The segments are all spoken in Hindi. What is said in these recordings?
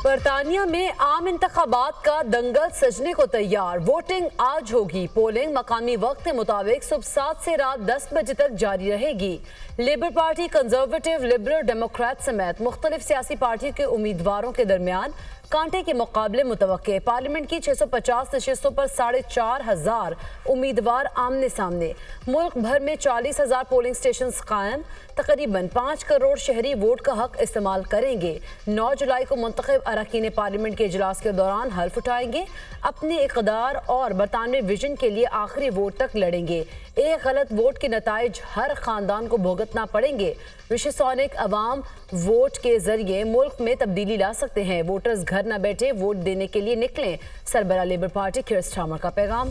बरतानिया में आम इंतखाबात का दंगल सजने को तैयार। वोटिंग आज होगी। पोलिंग मकामी वक्त के मुताबिक सुबह 7 से रात 10 बजे तक जारी रहेगी। Labour party, conservative, liberal, Democrat समेत मुख्तलिफ सियासी पार्टियों के उम्मीदवारों के दरमियान कांटे के मुकाबले मुतवक्के। पार्लियामेंट की 650 नशिस्तों पर 4,500 उम्मीदवार आमने सामने। मुल्क भर में 40,000 पोलिंग स्टेशन कायम। तकरीबन 5 करोड़ शहरी वोट का हक इस्तेमाल करेंगे। 9 जुलाई को मुंतखब अरकान पार्लियामेंट के इजलास के दौरान हल्फ उठाएंगे। अपने इक़दार और बरतानवी विजन के लिए आखिरी वोट तक लड़ेंगे। एक गलत वोट के नताइज हर खानदान को भुगतना पड़ेंगे। ऋषि सोनक अवाम वोट के जरिए मुल्क में तब्दीली ला सकते हैं। वोटर्स घर न बैठे वोट देने के लिए निकलें। सरबराह लेबर पार्टी कीर स्टारमर का पैगाम।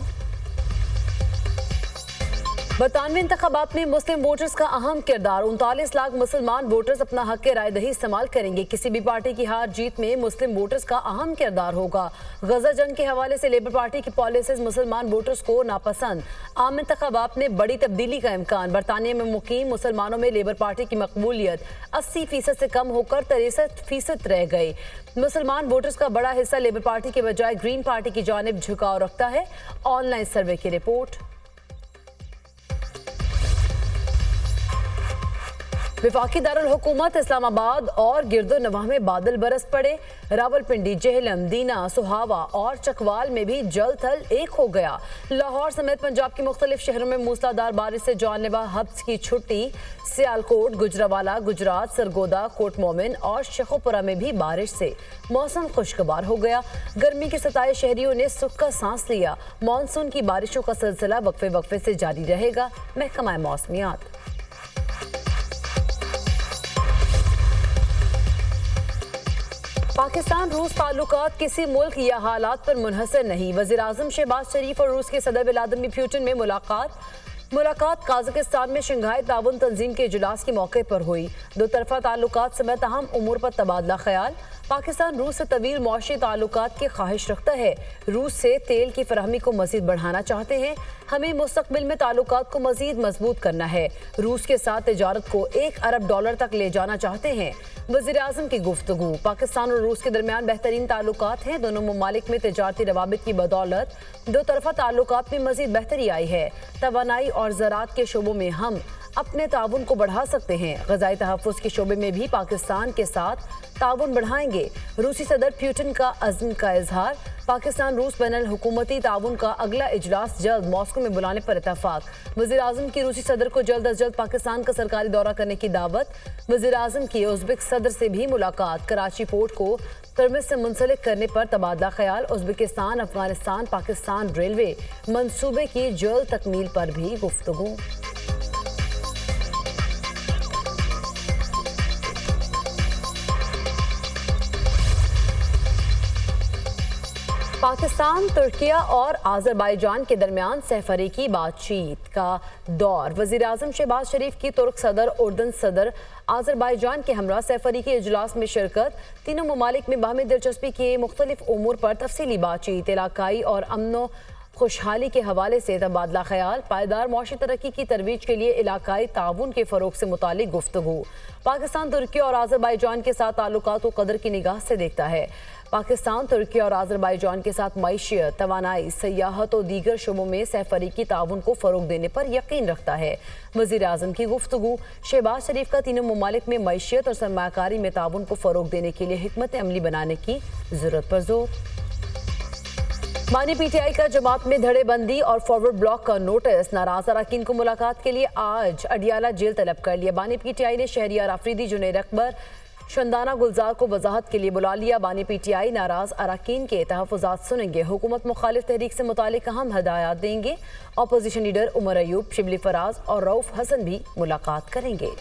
बरतानवी इंतखाबात में मुस्लिम वोटर्स का अहम किरदार। 39 लाख मुसलमान वोटर्स अपना हक राय दही इस्तेमाल करेंगे। किसी भी पार्टी की हार जीत में मुस्लिम वोटर्स का अहम किरदार होगा। गजा जंग के हवाले से लेबर पार्टी की पॉलिसीज मुसलमान वोटर्स को नापसंद। आम इंतखाबात में बड़ी तब्दीली का इम्कान। बरतानिया में मुकीम मुसलमानों में लेबर पार्टी की मकबूलियत 80% से कम होकर 63% रह गई। मुसलमान वोटर्स का बड़ा हिस्सा लेबर पार्टी के बजाय ग्रीन पार्टी की जानिब झुकाव रखता है। ऑनलाइन सर्वे की रिपोर्ट। वफाकी दारुल हुकूमत इस्लामाबाद और गिरदो नवाह में बादल बरस पड़े। रावलपिंडी, जेहलम, दीना, सुहावा और चकवाल में भी जल थल एक हो गया। लाहौर समेत पंजाब के मुख्तलिफ शहरों में मूसलाधार बारिश से जानलेवा हब्स की छुट्टी। सियालकोट, गुजरावाला, गुजरात, सरगोदा, कोट मोमिन और शेखोपुरा में भी बारिश से मौसम खुशगवार हो गया। गर्मी के सताए शहरियों ने सुख का सांस लिया। मानसून की बारिशों का सिलसिला वक्फे वक्फे से जारी रहेगा। महकमा मौसमियात। पाकिस्तान रूस ताल्लुकात किसी मुल्क या हालात पर मुनहसर नहीं। वज़ीर-ए-आज़म शहबाज शरीफ और रूस के सदर व्लादिमीर पुतिन में मुलाकात काज़ाकिस्तान में शंघाई ताउन तंजीम के इजलास के मौके पर हुई। दो तरफा ताल्लुकात समेत अहम उमूर पर तबादला ख्याल। पाकिस्तान रूस से तवील मुआशी ताल्लुकात की ख्वाहिश रखता है। रूस से तेल की फराहमी को मजीद बढ़ाना चाहते हैं। हमें मुस्तकबिल में ताल्लुकात को मजीद मजबूत करना है। रूस के साथ तिजारत को $1 अरब तक ले जाना चाहते हैं। वज़ीर-ए-आज़म की गुफ्तगू। पाकिस्तान और रूस के दरमियान बेहतरीन ताल्लुकात हैं। दोनों ममालिक में तिजारती रवाबित की बदौलत दो तरफा ताल्लुकात में मजीद बेहतरी आई है। तवानाई और ज़राअत के शोबों में हम अपने ताउन को बढ़ा सकते हैं। ग़ज़ाई तहफ़्फ़ुज़ के शोबे में भी पाकिस्तान के साथ ताउन बढ़ाएंगे। रूसी सदर पुतिन का अज़्म का इजहार। पाकिस्तान रूस बैनुल हुकूमती ताउन का अगला इजलास जल्द मॉस्को में बुलाने पर इत्तफ़ाक़। वज़ीर-ए-आज़म की रूसी सदर को जल्द अज जल्द पाकिस्तान का सरकारी दौरा करने की दावत। वज़ीर-ए-आज़म की उज़्बेक सदर से भी मुलाकात। कराची पोर्ट को तरमिस से मुंसलिक करने पर तबादला ख्याल। उज़्बेकिस्तान, अफगानिस्तान, पाकिस्तान रेलवे मंसूबे की जल्द तकमील पर भी गुफ्तगू। पाकिस्तान, तुर्किया और आज़रबाईजान के दरमियान सहफरीकी बातचीत का दौर। वज़ीर-ए-आज़म शहबाज शरीफ की तुर्क सदर, उर्दन सदर, आज़रबाईजान के हमरा सहफरीकी इजलास में शिरकत। तीनों ममालिक में बाहमी दिलचस्पी के मुख्तलिफ उमूर पर तफसीली बातचीत। इलाकाई और अमनो खुशहाली के हवाले से तबादला ख्याल। पायदार मौशी तरक्की की तरवीज के लिए इलाकाई ताउन के फ़रोग से मुतालिक गुफ्तगू। पाकिस्तान तुर्किया और आज़रबाईजान के साथ ताल्लुकात को कदर की निगाह से देखता है। पाकिस्तान तुर्किया और आज़रबाईजान के साथ मईशियत, तवानाई, सयाहत और दीगर शोबों में सहफरीकी ताउन को फ़रोग देने पर यकीन रखता है। वज़ीर-ए-आज़म की गुफ्तगू। शहबाज शरीफ का तीनों ममालिक में मईशियत और सरमायाकारी में ताउन को फ़रोग देने के लिए हिकमत अमली बनाने की ज़रूरत पर जोर। बानी पीटीआई का जमात में धड़ेबंदी और फॉरवर्ड ब्लॉक का नोटिस। नाराज अरकान को मुलाकात के लिए आज अडियाला जेल तलब कर लिया। बानी पीटीआई ने शहरियार आफरीदी, जुनैर अकबर, शंदाना गुलजार को वजाहत के लिए बुला लिया। बानी पीटीआई नाराज अरकान के तहफ़्फ़ुज़ात सुनेंगे। हुकूमत मुखालिफ तहरीक से मुतालिक अहम हदायत देंगे। अपोजिशन लीडर उमर अयूब, शिबली फराज और रऊफ हसन भी मुलाकात करेंगे।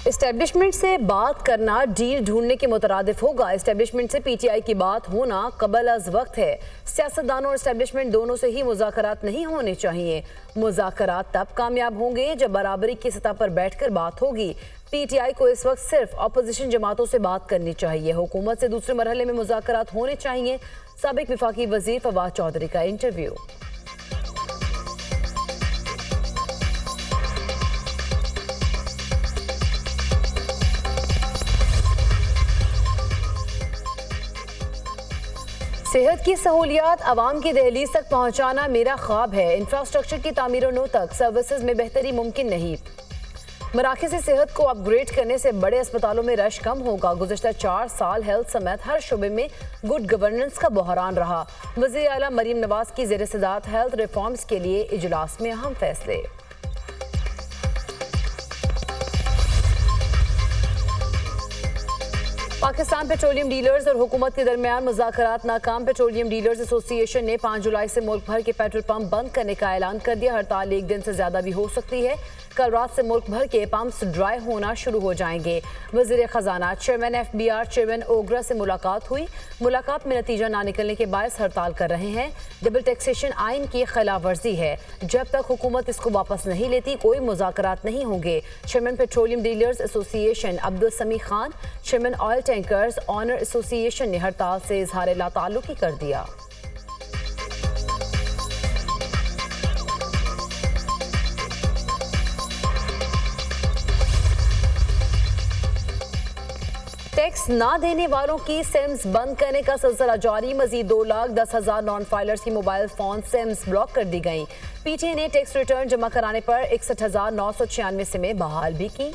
एस्टेब्लिशमेंट से बात करना डील ढूंढने के मुतरादिफ होगा। एस्टेब्लिशमेंट से पीटीआई की बात होना कबल अज वक्त है। सियासतदानों और एस्टेब्लिशमेंट दोनों से ही मुज़ाकरात नहीं होने चाहिए। मुज़ाकरात तब कामयाब होंगे जब बराबरी की सतह पर बैठकर बात होगी। पीटीआई को इस वक्त सिर्फ अपोजिशन जमातों से बात करनी चाहिए। हुकूमत से दूसरे मरहले में मुज़ाकरात होने चाहिए। साबिक विफाकी वज़ीर फवाद चौधरी का इंटरव्यू। सेहत की सहूलियात आवाम की दहलीज तक पहुंचाना मेरा ख्वाब है। इंफ्रास्ट्रक्चर की तामीर नो तक सर्विसेज में बेहतरी मुमकिन नहीं। मराकज़ सेहत को अपग्रेड करने से बड़े अस्पतालों में रश कम होगा। गुज़श्ता 4 साल हेल्थ समेत हर शोबे में गुड गवर्नेंस का बहरान रहा। वज़ीर आला मरीम नवाज की ज़ेर सदारत हेल्थ रिफॉर्म्स के लिए इजलास में अहम फैसले। पाकिस्तान पेट्रोलियम डीलर्स और हुकूमत के दरमियान मुज़ाकरात नाकाम। पेट्रोलियम डीलर्स एसोसिएशन ने 5 जुलाई से मुल्क भर के पेट्रोल पंप बंद करने का ऐलान कर दिया। हड़ताल 1 दिन से ज्यादा भी हो सकती है। कल रात से मुल्क भर के पंप्स ड्राई होना शुरू हो जाएंगे। वज़ीर खजाना चेयरमैन FBR चेयरमैन ओगरा से मुलाकात हुई। मुलाकात में नतीजा ना निकलने के बायस हड़ताल कर रहे हैं। डबल टैक्सेशन आइन की खिलाफ वर्जी है। जब तक हुकूमत इसको वापस नहीं लेती कोई मुज़ाकरात नहीं होंगे। Chairman petroleum dealers association Abdul Sami Khan, chairman oil tankers owner association ने हड़ताल से इजहार लाताल्लुकी कर दिया। टैक्स ना देने वालों की सिम्स बंद करने का सिलसिला जारी। मजीद 2,10,000 नॉन फाइलर्स की मोबाइल फोन सिम्स ब्लॉक कर दी गई। PTA ने टैक्स रिटर्न जमा कराने पर 61,996 सिमें बहाल भी की।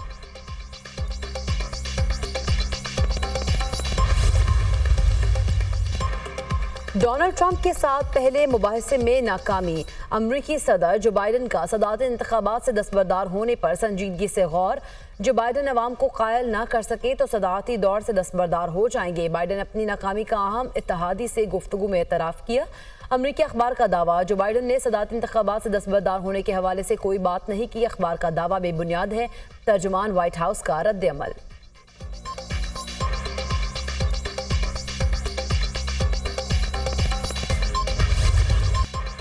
डोनाल्ड ट्रंप के साथ पहले मुबाहिसे में नाकामी। अमरीकी सदर जो बाइडन का सदारती इंतखाबात से दस्तबरदार होने पर संजीदगी से गौर। जो बाइडन अवाम को कायल ना कर सके तो सदारती दौर से दस्तबरदार हो जाएंगे। बाइडन अपनी नाकामी का अहम इत्तेहादी से गुफ्तगू में एतराफ़ किया। अमरीकी अखबार का दावा जो बाइडन ने सदारती इंतखाबात से दस्तबरदार होने के हवाले से कोई बात नहीं की। अखबार का दावा बेबुनियाद है। तर्जुमान व्हाइट हाउस का रद्द अमल।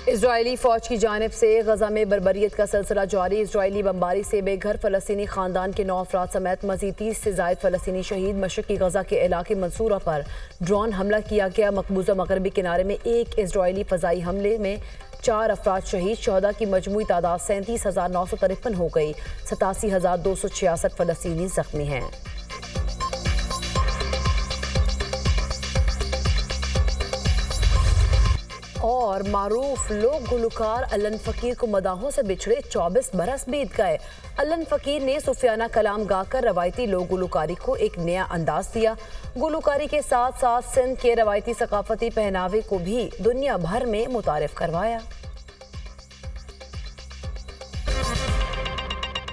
इजरायली फौज की जानिब से गजा में बर्बरियत का सिलसिला जारी। इजरायली बमबारी से बेघर फलस्तीनी खानदान के 9 अफराद समेत मजीद 30 से जायद फलस्तीनी शहीद। मशरकी गजा के इलाके मंसूरा पर ड्रोन हमला किया गया। मकबूजा मगरबी किनारे में एक इजरायली फजाई हमले में 4 अफराद शहीद। शहदा की मजमूई तादाद 37,953 हो गई। 87,266 फलस्तीनी जख्मी हैं। और मारूफ लोक गुलकार अल्लन फकीर को मदाहों से बिछड़े 24 बरस बीत गए। अल्लन फकीर ने सूफियाना कलाम गाकर रवायती लोक गुलकारी को एक नया अंदाज दिया। गुलकारी के साथ साथ सिंध के रवायती सकाफती पहनावे को भी दुनिया भर में मुतारिफ करवाया।